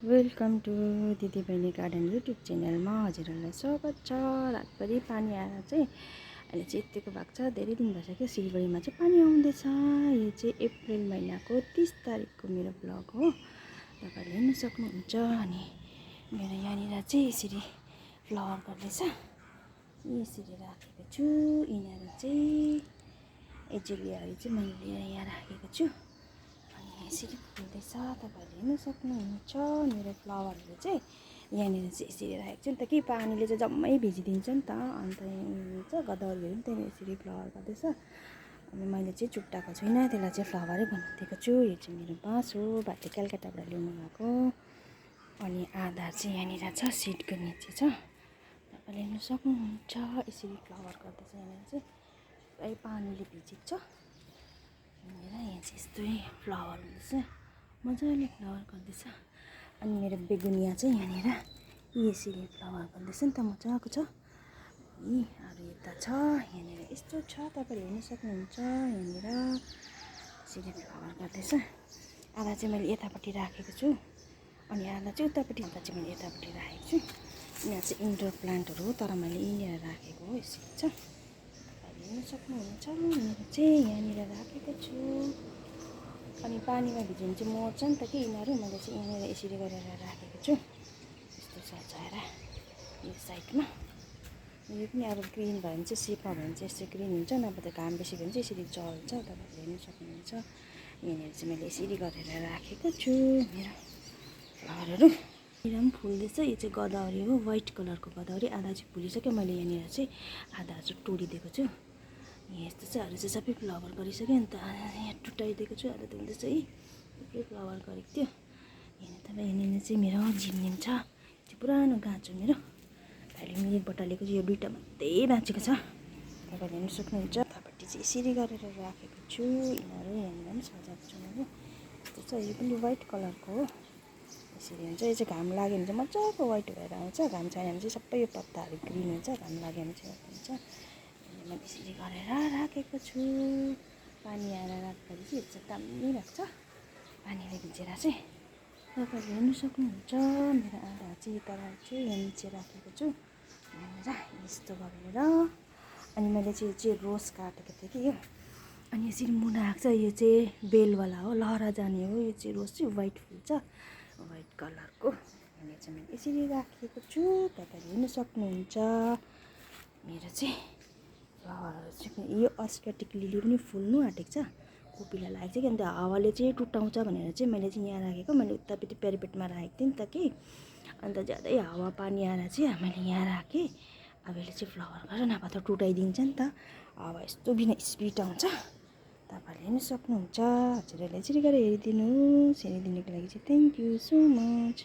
Welcome to दिदी बहिनी garden YouTube च्यानलमा हजुरहरूलाई स्वागत छ। रातभरि पानी आएर चाहिँ अहिले चाहिँ यतिको भएको छ। धेरै दिन भइसक्यो सिलगढीमा चाहिँ पानी आउँदैछ। यो चाहिँ अप्रिल महिनाको 30 तारिकको मेरो ब्लग हो, तपाईँहरूले हेर्न सक्नुहुन्छ। अनि मेरो यहाँनिर चाहिँ यसरी फ्लावर गर्दैछ, यसरी राखेको छु। यिनीहरू चाहिँ एजेलियाहरू चाहिँ मैले लिएर यहाँ राखेको छु। यसरी फुल्दैछ, तपाईँहरूले हेर्न सक्नुहुन्छ। मेरो फ्लावरहरू चाहिँ यहाँनिर चाहिँ यसरी राखेको छु नि त, कि पानीले चाहिँ जम्मै भिजिदिन्छ नि त। अन्त चाहिँ गदावरीहरू पनि त्यहाँनिर यसरी फ्लावर गर्दैछ। अनि मैले चाहिँ चुट्टाएको छुइनँ, त्यसलाई चाहिँ फ्लावरै बनाइदिएको छु। यो चाहिँ मेरो बाँस हो, भाइले कलकत्ताबाट ल्याउनु भएको। अनि आधा चाहिँ यहाँनिर छ, सिडको निचे छ, तपाईँले हेर्न सक्नुहुन्छ। यसरी फ्लावर गर्दैछ यहाँनिर चाहिँ, पुरै पानीले भिजेको छ। यहाँ चाहिँ यस्तै फ्लावर हुँदैछ, मजाले फ्लावर गर्दैछ। अनि मेरो बेगुनिया चाहिँ यहाँनिर यसरी फ्लावर गर्दैछ नि त, मजाको छ। अनि अरू यता छ, यहाँनिर यस्तो छ, तपाईँले हेर्न सक्नुहुन्छ। यहाँनिर यसरी फ्लावर गर्दैछ। आधा चाहिँ मैले यतापट्टि राखेको छु, अनि आधा चाहिँ उतापट्टि, अन्त चाहिँ मैले यतापट्टि राखेको छु। यहाँ चाहिँ इन्डोर प्लान्टहरू हो, तर मैले यहीँनिर राखेको हो। यसरी छ, हेर्न सक्नुहुन्छ। मेरो चाहिँ यहाँनिर राखेको छु। अनि पानीमा भिज्यो भने चाहिँ मर्छ नि त कि यिनीहरू, मैले चाहिँ यहाँनिर यसरी गरेर राखेको छु। यस्तो सजाएर यो साइडमा। यो पनि अब ग्रिन भयो भने चाहिँ सिपमा भयो भने चाहिँ यस्तो ग्रिन हुन्छ, नभए त घाम बेसी भयो भने चाहिँ यसरी जल्छ, तपाईँहरूले हेर्न सक्नुहुन्छ। यहाँनिर चाहिँ मैले यसरी गरेर राखेको छु मेरो फ्लावरहरू। यहाँनिर पनि फुल्दैछ। यो चाहिँ गदावरी हो, व्हाइट कलरको गदावरी। आधा चाहिँ फुलिसक्यो, मैले यहाँनिर चाहिँ आधा चाहिँ तोडिदिएको छु। यस्तो चाहिँ अरू चाहिँ सबै फ्लावर गरिसक्यो। अन्त यहाँ टुटाइदिएको छु, आधा त हुँदैछ है, थुप्रै फ्लावर गरेको थियो। यहाँनिर चाहिँ मेरो जिम्निम छ, त्यो पुरानो गाछ हो मेरो, अहिले मिरिकबाट लिएको चाहिँ। यो दुईवटा मात्रै बाँचेको छ, तपाईँले हेर्न सक्नुहुन्छ। यतापट्टि चाहिँ यसरी गरेर राखेको छु। यिनीहरू यहाँनिर पनि सजाएको छु मैले। यस्तो छ, यो पनि व्हाइट कलरको हो। यसरी हुन्छ, यो चाहिँ घाम लाग्यो भने चाहिँ मजाको व्हाइट भएर आउँछ। घाम छैन भने चाहिँ सबै यो पत्ताहरू ग्रिन हुन्छ, घाम लाग्यो भने चाहिँ व्हाइट हुन्छ। मैले यसरी गरेर राखेको छु। पानी आएर रातभरि चाहिँ यस्तो दामी भएको छ, पानीले भिजेर चाहिँ, तपाईँहरूले हेर्न सक्नुहुन्छ। मेरो आधा चाहिँ यता राख्छु, यहाँ निचे राखेको छु यहाँनिर यस्तो गरेर। अनि मैले चाहिँ यो चाहिँ रोज काटेको थिएँ कि यो, अनि यसरी मुना आएको छ। यो चाहिँ बेलवाला हो, लहरा जाने हो। यो चाहिँ रोज चाहिँ व्हाइट फुल्छ, व्हाइट कलरको। अनि चाहिँ मैले यसरी राखेको छु, तपाईँहरूले हेर्न सक्नुहुन्छ। मेरो चाहिँ फ्लावरहरू चाहिँ यो अस्केटिक लिली पनि फुल्नु आँटेको छ, कोपिला लागेको छ कि। अन्त हावाले चाहिँ टुटाउँछ भनेर चाहिँ मैले चाहिँ यहाँ राखेको। मैले उतापट्टि प्यारापेटमा राखेको थिएँ नि त कि, अन्त ज्यादै हावा पानी आएर चाहिँ मैले यहाँ राखेँ। अब यसले चाहिँ फ्लावर गर्छ, नभए त टुटाइदिन्छ नि त, हावा यस्तो बिना स्पिड आउँछ। तपाईँहरूले हेर्न सक्नुहुन्छ। हजुरहरूले यसरी गरेर हेरिदिनुहोस्। हेरिदिनुको लागि चाहिँ थ्याङ्क यू सो मच।